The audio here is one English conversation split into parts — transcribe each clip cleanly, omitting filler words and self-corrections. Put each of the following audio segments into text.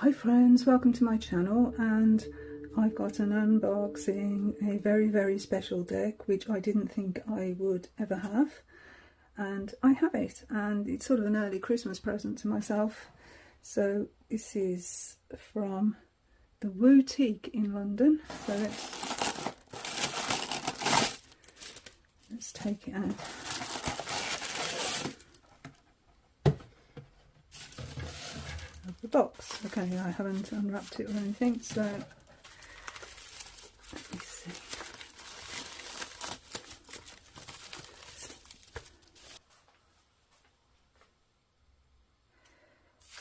Hi friends, welcome to my channel, and I've got an unboxing, a very special deck which I didn't think I would ever have, and I have it, and it's sort of an early Christmas present to myself. So this is from the Boutique in London, so let's take it out. The box. Okay, I haven't unwrapped it or anything, so let me see.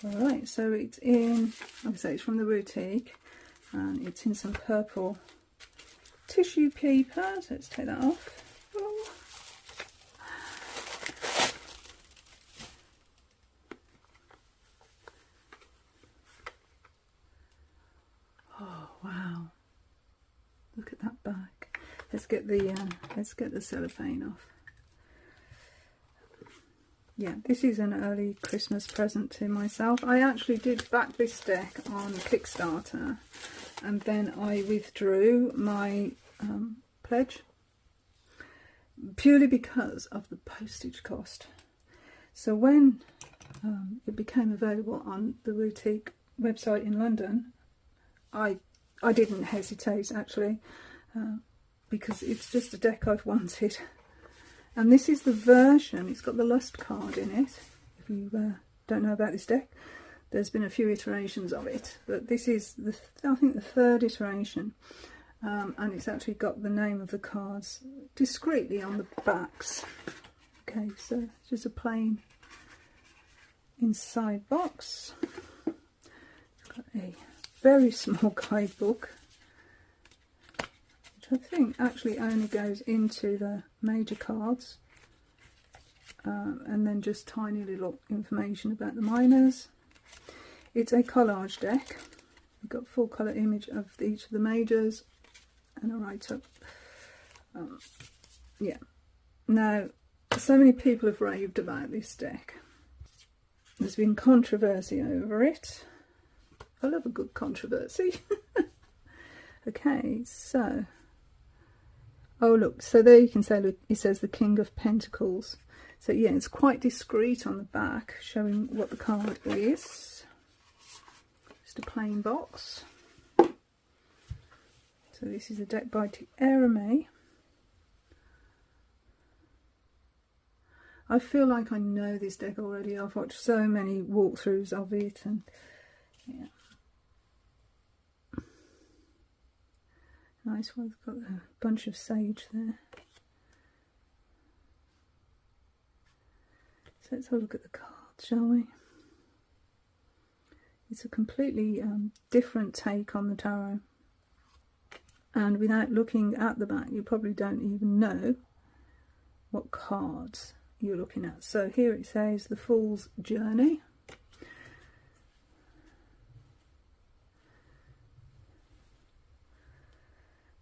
Alright, so it's in, like I say, it's from the Boutique, and it's in some purple tissue paper, so let's take that off. Oh wow, look at that back. Let's get the cellophane off. Yeah, this is an early Christmas present to myself. I actually did back this deck on Kickstarter, and then I withdrew my pledge purely because of the postage cost. So when it became available on the Boutique website in London, I didn't hesitate actually, because it's just a deck I've wanted. And this is the version, it's got the Lust card in it. If you don't know about this deck, there's been a few iterations of it, but this is, I think, the third iteration. And it's actually got the name of the cards discreetly on the backs. Okay, so it's just a plain inside box. It's got a very small guidebook, which I think actually only goes into the major cards, and then just tiny little information about the minors. It's a collage deck. We've got full colour image of each of the majors and a write-up. Yeah. Now, so many people have raved about this deck. There's been controversy over it. I love a good controversy. Okay, so, oh look, so there you can say, look, it says the King of Pentacles. So yeah, it's quite discreet on the back, showing what the card is. Just a plain box. So this is a deck by May. I feel like I know this deck already. I've watched so many walkthroughs of it, and yeah. Nice one, it's got a bunch of sage there. So let's have a look at the cards, shall we? It's a completely different take on the tarot. And without looking at the back, you probably don't even know what cards you're looking at. So here it says the Fool's Journey.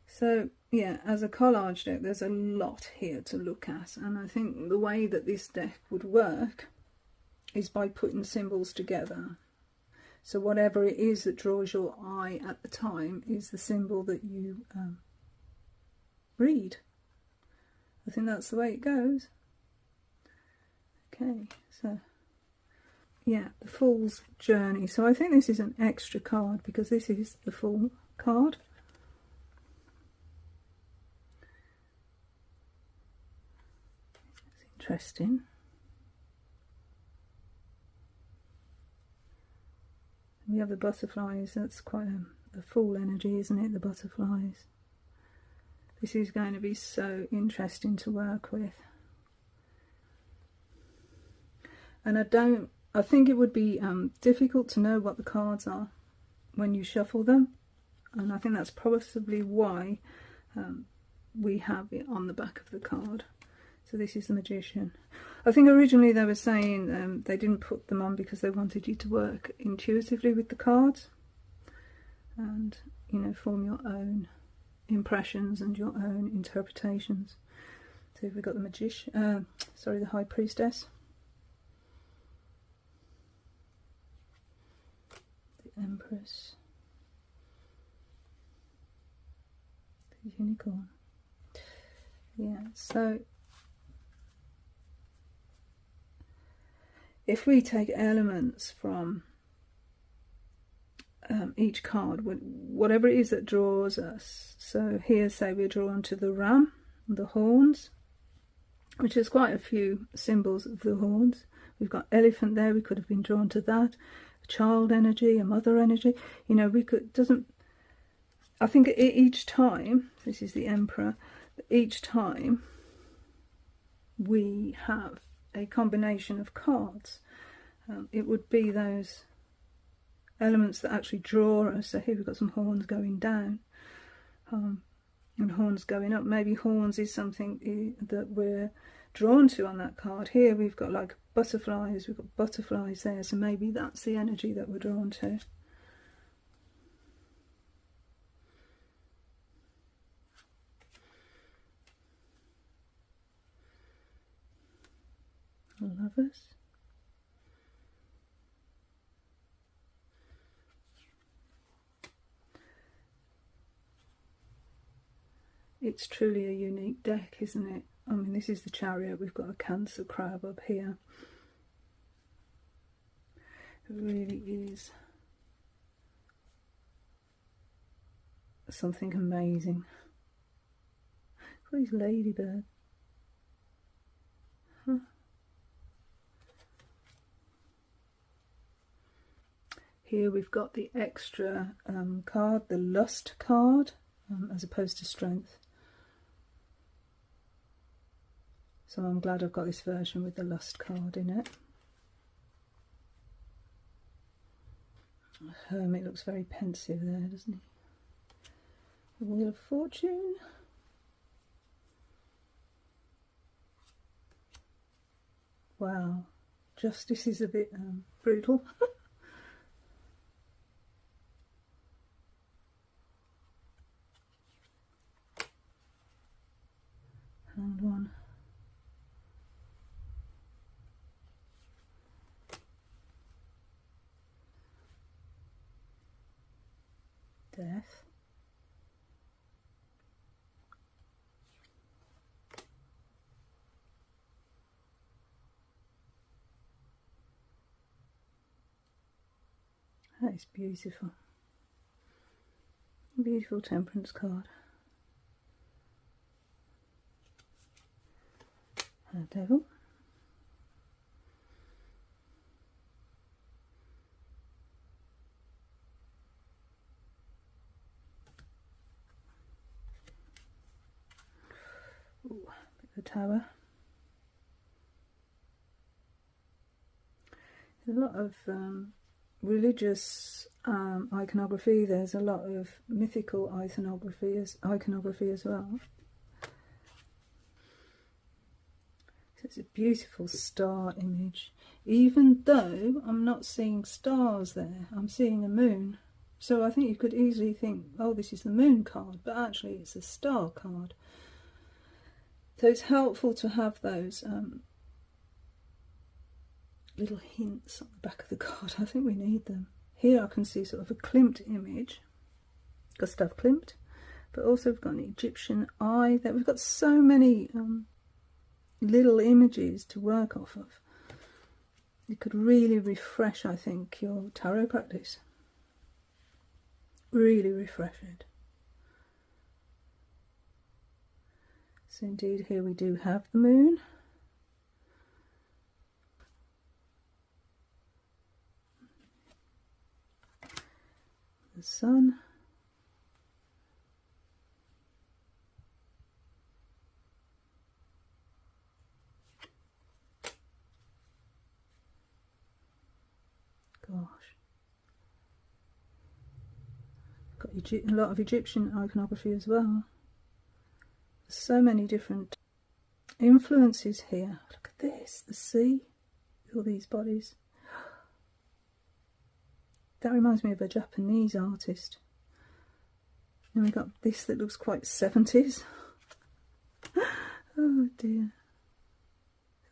So yeah, as a collage deck, there's a lot here to look at, and I think the way that this deck would work is by putting symbols together. So whatever it is that draws your eye at the time is the symbol that you read. I think that's the way it goes. Okay, so yeah, the Fool's Journey. So I think this is an extra card because this is the Fool card. Interesting. We have the butterflies. That's quite a full energy, isn't it? The butterflies. This is going to be so interesting to work with. And I think it would be difficult to know what the cards are when you shuffle them. And I think that's possibly why we have it on the back of the card. So this is the Magician. I think originally they were saying they didn't put them on because they wanted you to work intuitively with the cards and, you know, form your own impressions and your own interpretations. So we've got the Magician, the High Priestess, the Empress, the unicorn. Yeah, so if we take elements from each card, whatever it is that draws us. So here, say we're drawn to the ram, the horns, which is quite a few symbols of the horns. We've got elephant there, we could have been drawn to that. A child energy, a mother energy. You know, we could, I think each time, this is the Emperor, each time we have a combination of cards, it would be those elements that actually draw us. So here we've got some horns going down and horns going up. Maybe horns is something that we're drawn to on that card. Here we've got like butterflies, we've got butterflies there, so maybe that's the energy that we're drawn to. Lovers. It's truly a unique deck, isn't it? I mean, this is the Chariot. We've got a Cancer crab up here. It really is something amazing. Look at these ladybirds. Huh. Here we've got the extra card, the Lust card, as opposed to Strength. So I'm glad I've got this version with the Lust card in it. Hermit looks very pensive there, doesn't he? The Wheel of Fortune. Wow, Justice is a bit brutal. And one. Death. That is beautiful. Beautiful Temperance card. A Devil. Ooh, the Tower. There's a lot of religious iconography. There's a lot of mythical iconography as well. So it's a beautiful star image, even though I'm not seeing stars there. I'm seeing a moon. So I think you could easily think, oh, this is the moon card, but actually it's a star card. So it's helpful to have those little hints on the back of the card. I think we need them. Here I can see sort of a Klimt image, Gustav Klimt, but also we've got an Egyptian eye. That we've got so many little images to work off of. You could really refresh, I think, your tarot practice. Really refresh it. So indeed, here we do have the moon. The sun. Gosh. Got a lot of Egyptian iconography as well. So many different influences here. Look at this, the sea, all these bodies. That reminds me of a Japanese artist. And we got this that looks quite 70s. Oh dear.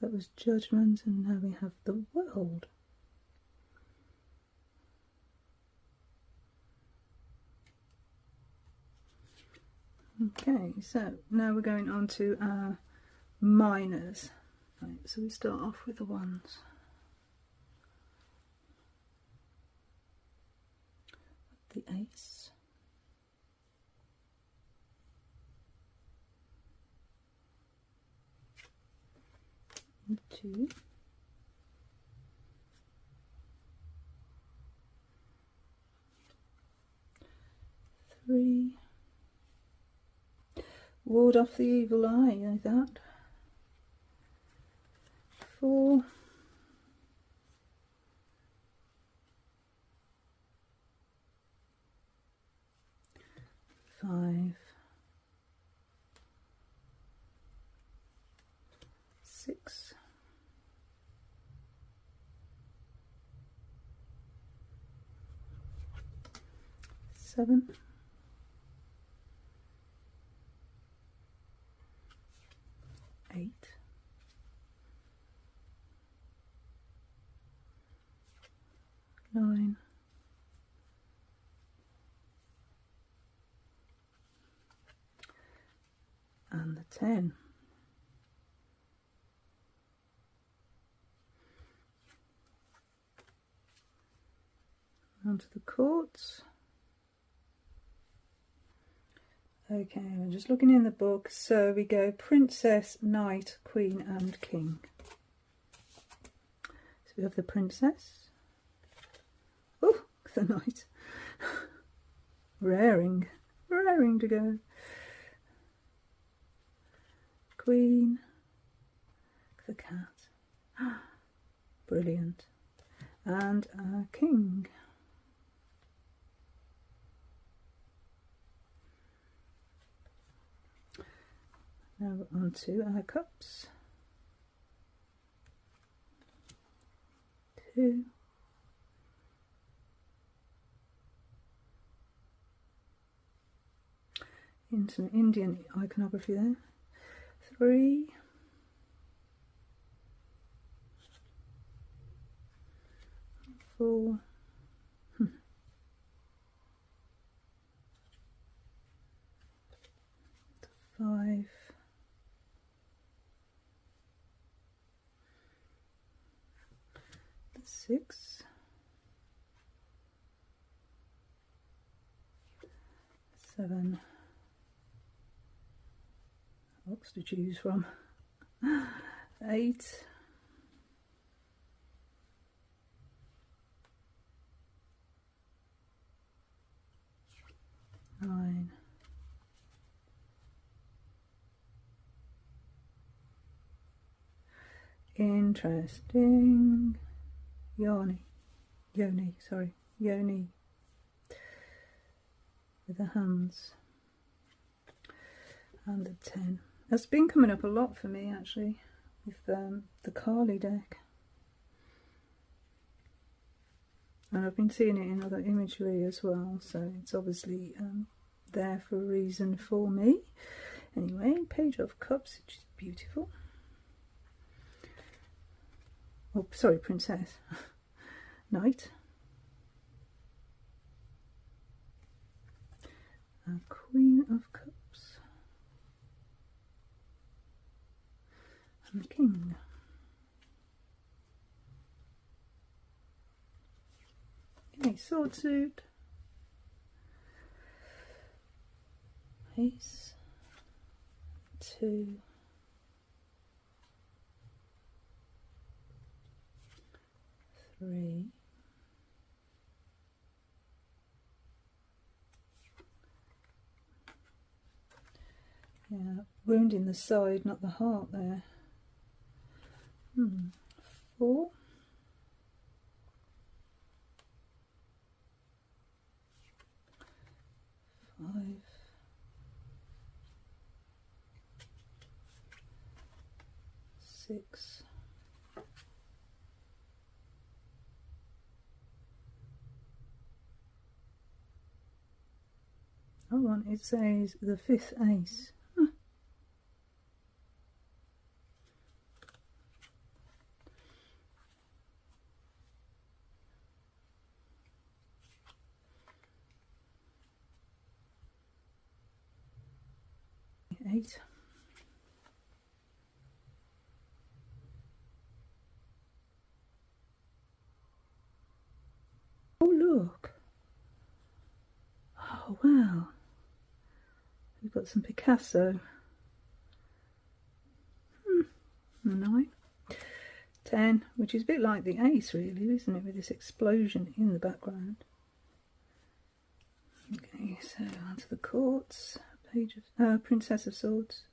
That was Judgment, and now we have the World. Okay, so now we're going on to our minors. Right, so we start off with the ones. The ace. The 2. 3. Ward off the evil eye, like that. 4. 5. 6. 7. 8. 9. And the 10. Onto the courts. Okay, I'm just looking in the book. So we go princess, knight, queen and king. So we have the princess. Oh, the knight. raring to go. Queen, the cat. Brilliant. And our king. Now on to our cups. 2. In some Indian iconography there. 3. 4. 5. 6. 7. Lots to choose from. 8. 9. 'Interesting. Yoni with the hands. And the 10. That's been coming up a lot for me actually with the Kali deck. And I've been seeing it in other imagery as well, so it's obviously there for a reason for me. Anyway, Page of Cups, which is beautiful. Oh, sorry, Princess. Knight. A Queen of Cups. And the King. Okay, sword suit. Ace. 2. 3. 'Wound in the side, not the heart there. 4. 5. 6. 1. It says the 5th ace. 8. Oh look! Oh wow! We've got some Picasso. 9. 10, which is a bit like the ace really, isn't it, with this explosion in the background. Okay, so onto the courts, page of Princess of Swords,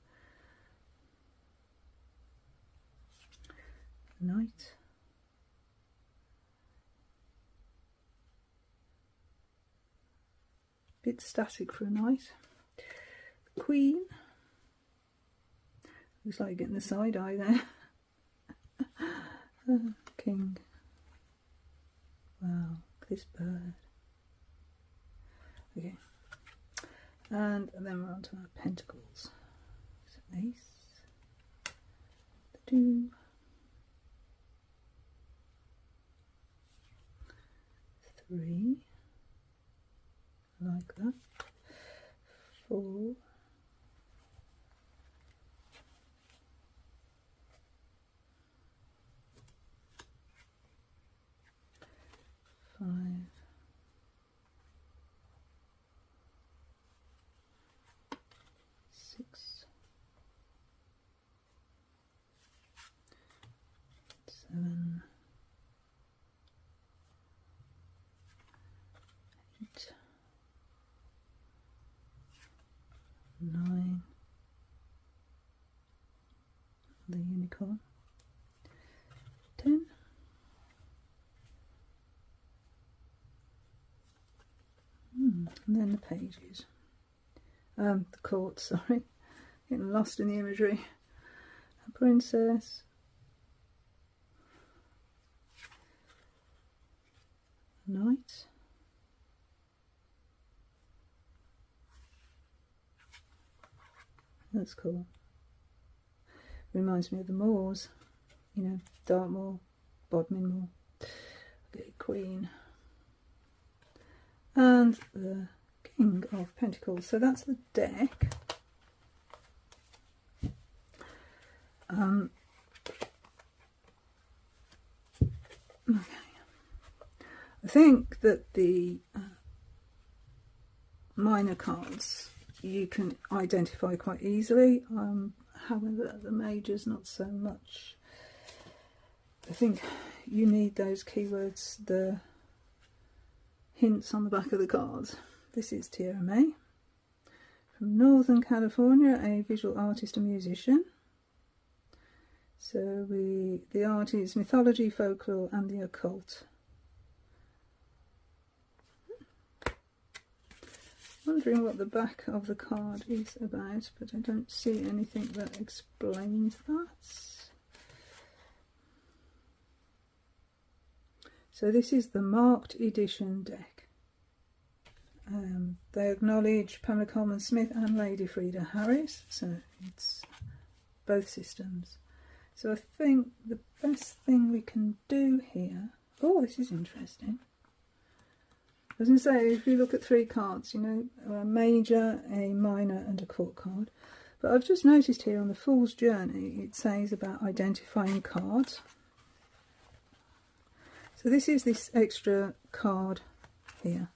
Knight, bit static for a knight, Queen, looks like getting the side eye there. King. Wow, this bird. Okay, and then we're on to our pentacles. So ace, the 2, 3, like that, 4, 5, 6, 7, 8, 9, the unicorn, 10, and then the pages, the court, sorry, getting lost in the imagery, a princess, a knight, that's cool, reminds me of the Moors, you know, Dartmoor, Bodmin Moor. Okay, Queen, and the King of Pentacles. So that's the deck. Okay. I think that the minor cards you can identify quite easily, however the majors not so much. I think you need those keywords, the hints on the back of the cards. This is Tierra May from Northern California, a visual artist and musician. So the art is mythology, folklore and the occult. Wondering what the back of the card is about, but I don't see anything that explains that. So this is the marked edition deck. They acknowledge Pamela Coleman Smith and Lady Frida Harris, so it's both systems. So I think the best thing we can do here, oh this is interesting. I was going to say, if you look at 3 cards, you know, a major, a minor and a court card. But I've just noticed here on the Fool's Journey, it says about identifying cards. So this is this extra card here.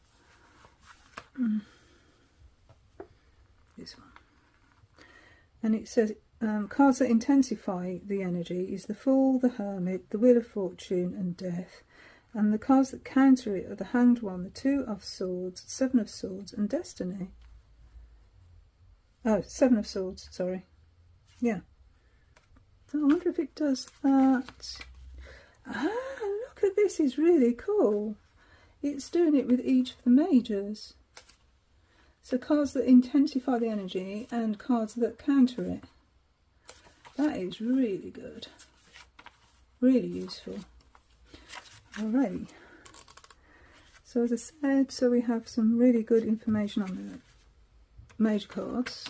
This one. And it says, cards that intensify the energy is the Fool, the Hermit, the Wheel of Fortune and Death. And the cards that counter it are the Hanged One, the 2 of Swords, 7 of Swords and Destiny. Oh, 7 of Swords, sorry. Yeah. So I wonder if it does that. Ah, look at this, is really cool. It's doing it with each of the majors. So cards that intensify the energy and cards that counter it. That is really good. Really useful. Alrighty. So as I said, so we have some really good information on the major cards.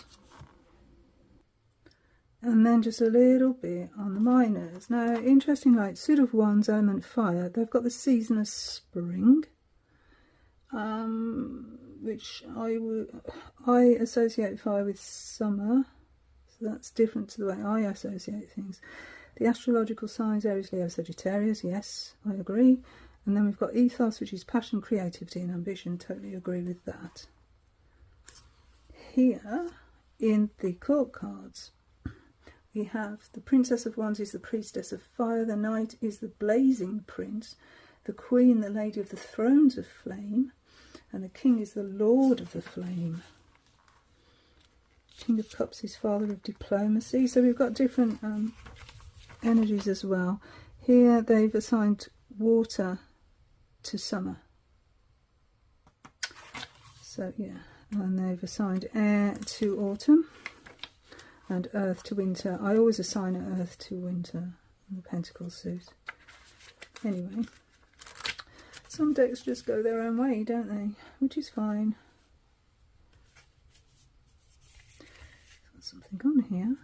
And then just a little bit on the minors. Now, interesting, like Suit of Wands, Element Fire, they've got the Season of Spring, which I associate fire with summer, that's different to the way I associate things. The astrological signs, Aries, Leo, Sagittarius, yes, I agree. And then we've got ethos, which is passion, creativity and ambition. Totally agree with that. Here, in the court cards, we have the Princess of Wands is the Priestess of Fire, the Knight is the Blazing Prince, the Queen, the Lady of the Thrones of Flame, and the King is the Lord of the Flame. King of Cups is Father of Diplomacy. So we've got different energies as well. Here they've assigned water to summer. So yeah, and they've assigned air to autumn and earth to winter. I always assign earth to winter in the Pentacle suit. Anyway, some decks just go their own way, don't they? Which is fine. Got something on here.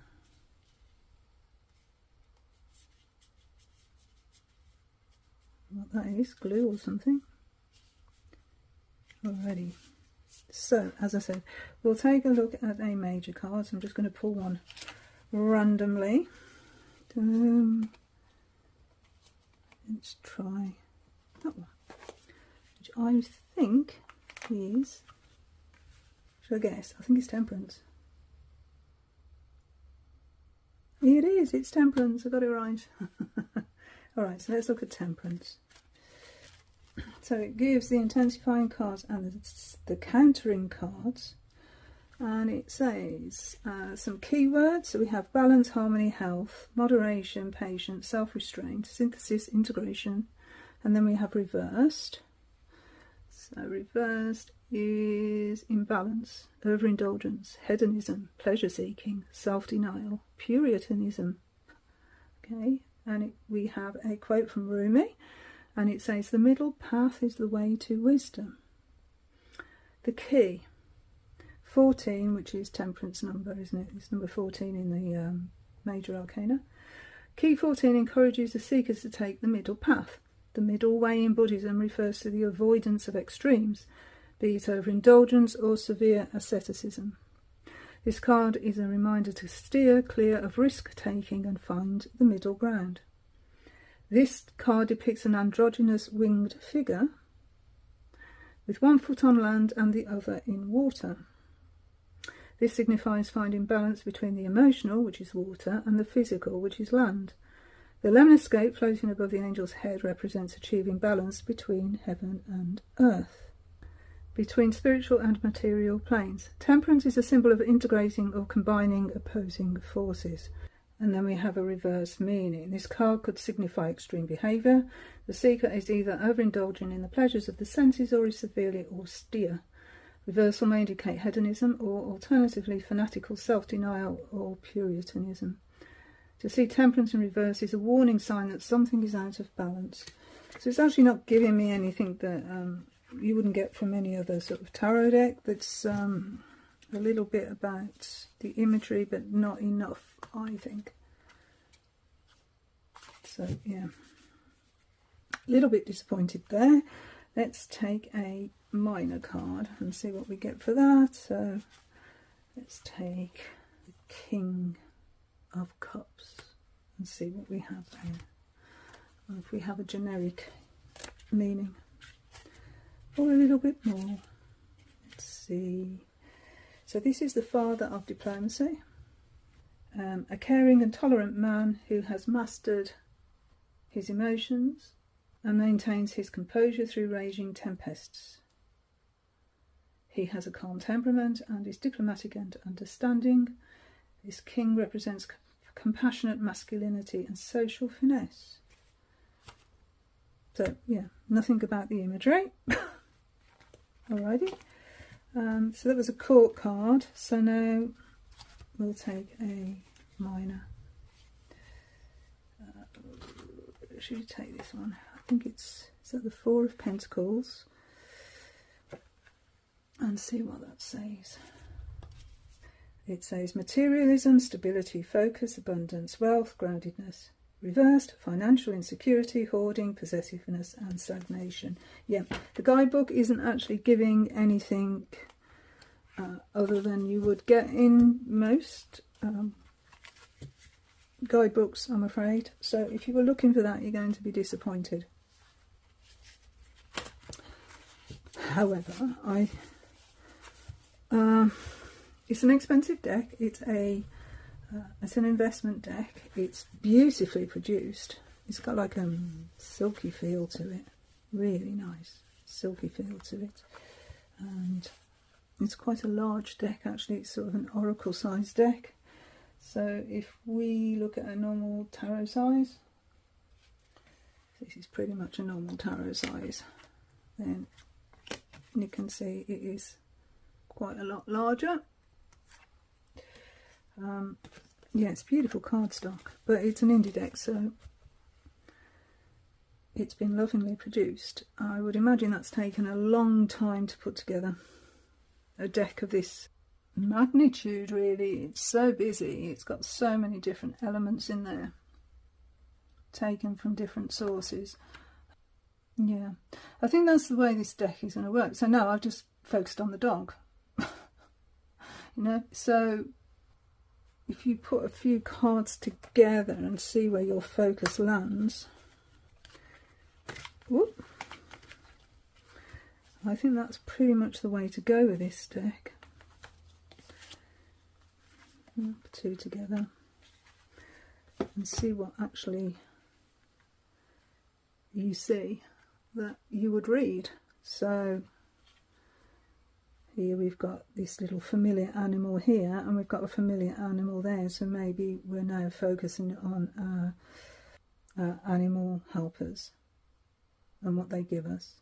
What that is, glue or something. Alrighty. So, as I said, we'll take a look at a major card. So I'm just going to pull one randomly. Let's try that one, which I think is, should I guess? I think it's Temperance. It is, it's Temperance, I got it right. Alright, so let's look at Temperance. So it gives the intensifying cards and the countering cards, and it says some keywords. So we have balance, harmony, health, moderation, patience, self-restraint, synthesis, integration, and then we have reversed. So reversed is imbalance, overindulgence, hedonism, pleasure-seeking, self-denial, puritanism. Okay, and we have a quote from Rumi. And it says, the middle path is the way to wisdom. The key, 14, which is Temperance number, isn't it? It's number 14 in the major arcana. Key 14 encourages the seekers to take the middle path. The middle way in Buddhism refers to the avoidance of extremes, be it overindulgence or severe asceticism. This card is a reminder to steer clear of risk-taking and find the middle ground. This card depicts an androgynous winged figure with one foot on land and the other in water. This signifies finding balance between the emotional, which is water, and the physical, which is land. The lemniscate floating above the angel's head represents achieving balance between heaven and earth, between spiritual and material planes. Temperance is a symbol of integrating or combining opposing forces. And then we have a reverse meaning. This card could signify extreme behaviour. The seeker is either overindulging in the pleasures of the senses or is severely austere. Reversal may indicate hedonism or alternatively fanatical self-denial or puritanism. To see temperance in reverse is a warning sign that something is out of balance. So it's actually not giving me anything that you wouldn't get from any other sort of tarot deck. That's a little bit about the imagery, but not enough, I think. So yeah, a little bit disappointed there. Let's take a minor card and see what we get for that. So let's take the King of Cups and see what we have there. Or if we have a generic meaning or a little bit more. Let's see. So this is the Father of Diplomacy, a caring and tolerant man who has mastered his emotions and maintains his composure through raging tempests. He has a calm temperament and is diplomatic and understanding. This king represents compassionate masculinity and social finesse. So yeah, nothing about the imagery. Alrighty. So that was a court card. So now we'll take a minor. Should we take this one? I think is that the Four of Pentacles? And see what that says. It says materialism, stability, focus, abundance, wealth, groundedness. Reversed, financial insecurity, hoarding, possessiveness and stagnation. Yeah, the guidebook isn't actually giving anything other than you would get in most guidebooks, I'm afraid. So if you were looking for that, you're going to be disappointed. However, it's an expensive deck. It's an investment deck. It's beautifully produced. It's got like a silky feel to it. Really nice silky feel to it. And it's quite a large deck actually. It's sort of an oracle size deck. So if we look at a normal tarot size, this is pretty much a normal tarot size, then you can see it is quite a lot larger. Yeah, it's beautiful cardstock, but it's an indie deck, so it's been lovingly produced. I would imagine that's taken a long time to put together. A deck of this magnitude, really. It's so busy. It's got so many different elements in there, taken from different sources. Yeah, I think that's the way this deck is going to work. So now I've just focused on the dog. You know, so if you put a few cards together and see where your focus lands, whoop, I think that's pretty much the way to go with this deck. Put two together and see what actually you see that you would read. So here we've got this little familiar animal here, and we've got a familiar animal there, so maybe we're now focusing on our animal helpers and what they give us.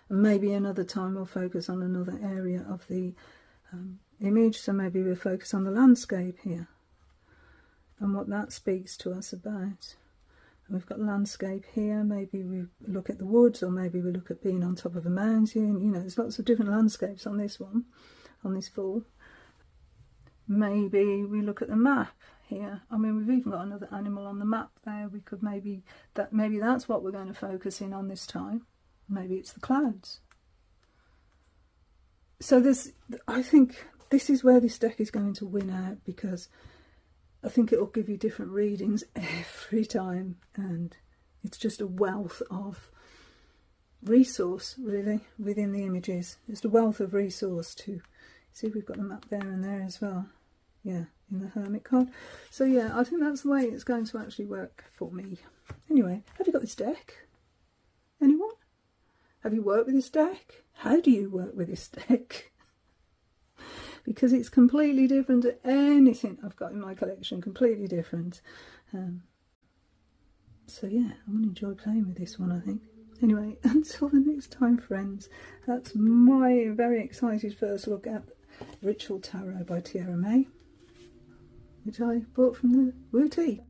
And maybe another time we'll focus on another area of the image, so maybe we'll focus on the landscape here and what that speaks to us about. And we've got landscape here, maybe we look at the woods, or maybe we look at being on top of a mountain. You know, there's lots of different landscapes on this one, on this fall. Maybe we look at the map here. I mean, we've even got another animal on the map there. We could maybe that's what we're going to focus in on this time. Maybe it's the clouds. So I think this is where this deck is going to win out, because I think it will give you different readings every time, and it's just a wealth of resource, really, within the images. It's a wealth of resource to see. We've got the map there and there as well, yeah, in the Hermit card. So yeah, I think that's the way it's going to actually work for me. Anyway, have you got this deck? Anyone? Have you worked with this deck? How do you work with this deck? Because it's completely different to anything I've got in my collection, completely different. So yeah, I'm going to enjoy playing with this one, I think. Anyway, until the next time, friends, that's my very excited first look at Ritual Tarot by Tierra May, which I bought from the boutique.